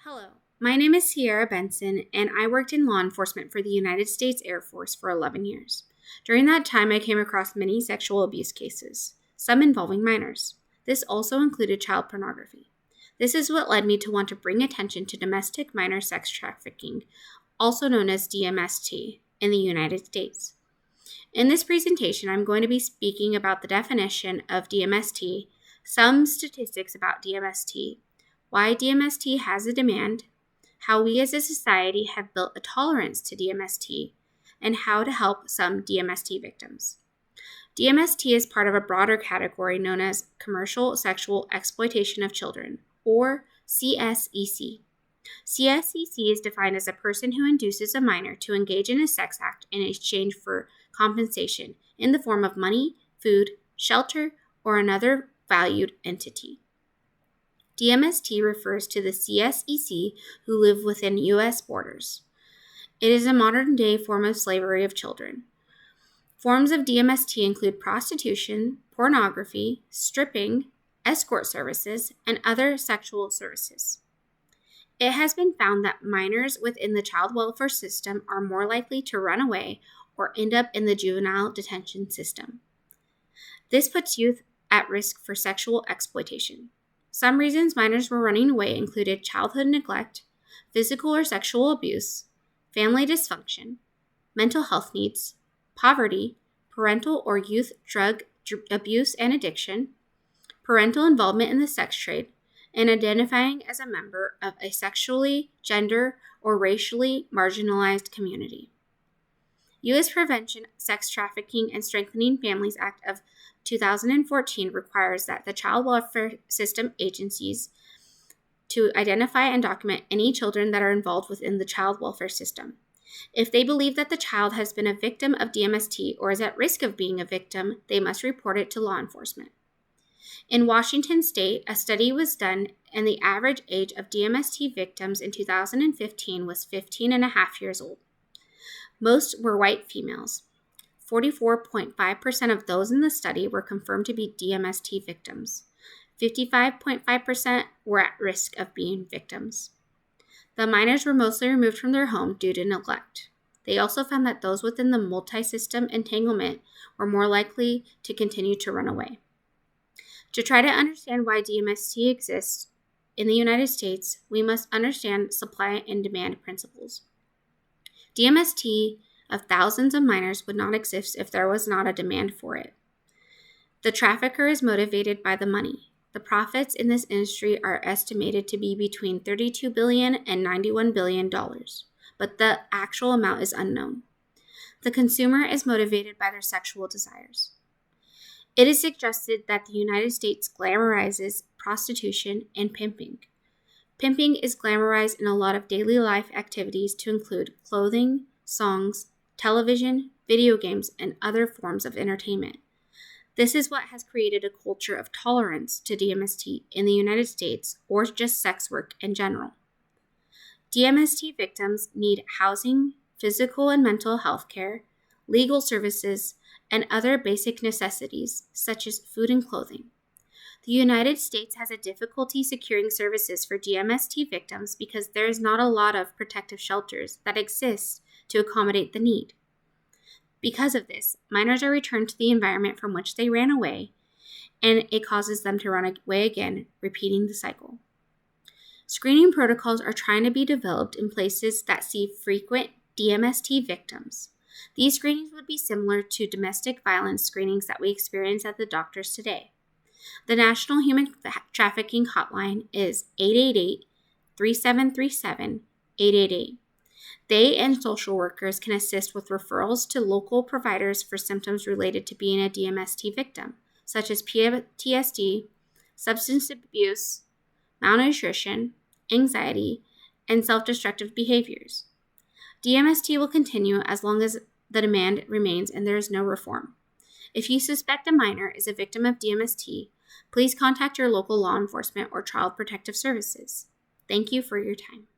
Hello, my name is Sierra Benson, and I worked in law enforcement for the United States Air Force for 11 years. During that time, I came across many sexual abuse cases, some involving minors. This also included child pornography. This is what led me to want to bring attention to domestic minor sex trafficking, also known as DMST, in the United States. In this presentation, I'm going to be speaking about the definition of DMST, some statistics about DMST, why DMST has a demand, how we as a society have built a tolerance to DMST, and how to help some DMST victims. DMST is part of a broader category known as commercial sexual exploitation of children, or CSEC. CSEC is defined as a person who induces a minor to engage in a sex act in exchange for compensation in the form of money, food, shelter, or another valued entity. DMST refers to the CSEC who live within U.S. borders. It is a modern-day form of slavery of children. Forms of DMST include prostitution, pornography, stripping, escort services, and other sexual services. It has been found that minors within the child welfare system are more likely to run away or end up in the juvenile detention system. This puts youth at risk for sexual exploitation. Some reasons minors were running away included childhood neglect, physical or sexual abuse, family dysfunction, mental health needs, poverty, parental or youth drug abuse and addiction, parental involvement in the sex trade, and identifying as a member of a sexually, gender, or racially marginalized community. U.S. Prevention, Sex Trafficking, and Strengthening Families Act of 2014 requires that the child welfare system agencies to identify and document any children that are involved within the child welfare system. If they believe that the child has been a victim of DMST or is at risk of being a victim, they must report it to law enforcement. In Washington state, a study was done, and the average age of DMST victims in 2015 was 15 and a half years old. Most were white females. 44.5% of those in the study were confirmed to be DMST victims. 55.5% were at risk of being victims. The minors were mostly removed from their home due to neglect. They also found that those within the multi-system entanglement were more likely to continue to run away. To try to understand why DMST exists in the United States, we must understand supply and demand principles. DMST of thousands of minors would not exist if there was not a demand for it. The trafficker is motivated by the money. The profits in this industry are estimated to be between $32 billion and $91 billion, but the actual amount is unknown. The consumer is motivated by their sexual desires. It is suggested that the United States glamorizes prostitution and pimping. Pimping is glamorized in a lot of daily life activities to include clothing, songs, television, video games, and other forms of entertainment. This is what has created a culture of tolerance to DMST in the United States, or just sex work in general. DMST victims need housing, physical and mental health care, legal services, and other basic necessities, such as food and clothing. The United States has a difficulty securing services for DMST victims because there is not a lot of protective shelters that exist to accommodate the need. Because of this, minors are returned to the environment from which they ran away, and it causes them to run away again, repeating the cycle. Screening protocols are trying to be developed in places that see frequent DMST victims. These screenings would be similar to domestic violence screenings that we experience at the doctors today. The National Human Trafficking Hotline is 888-3737-888. They and social workers can assist with referrals to local providers for symptoms related to being a DMST victim, such as PTSD, substance abuse, malnutrition, anxiety, and self-destructive behaviors. DMST will continue as long as the demand remains and there is no reform. If you suspect a minor is a victim of DMST, please contact your local law enforcement or child protective services. Thank you for your time.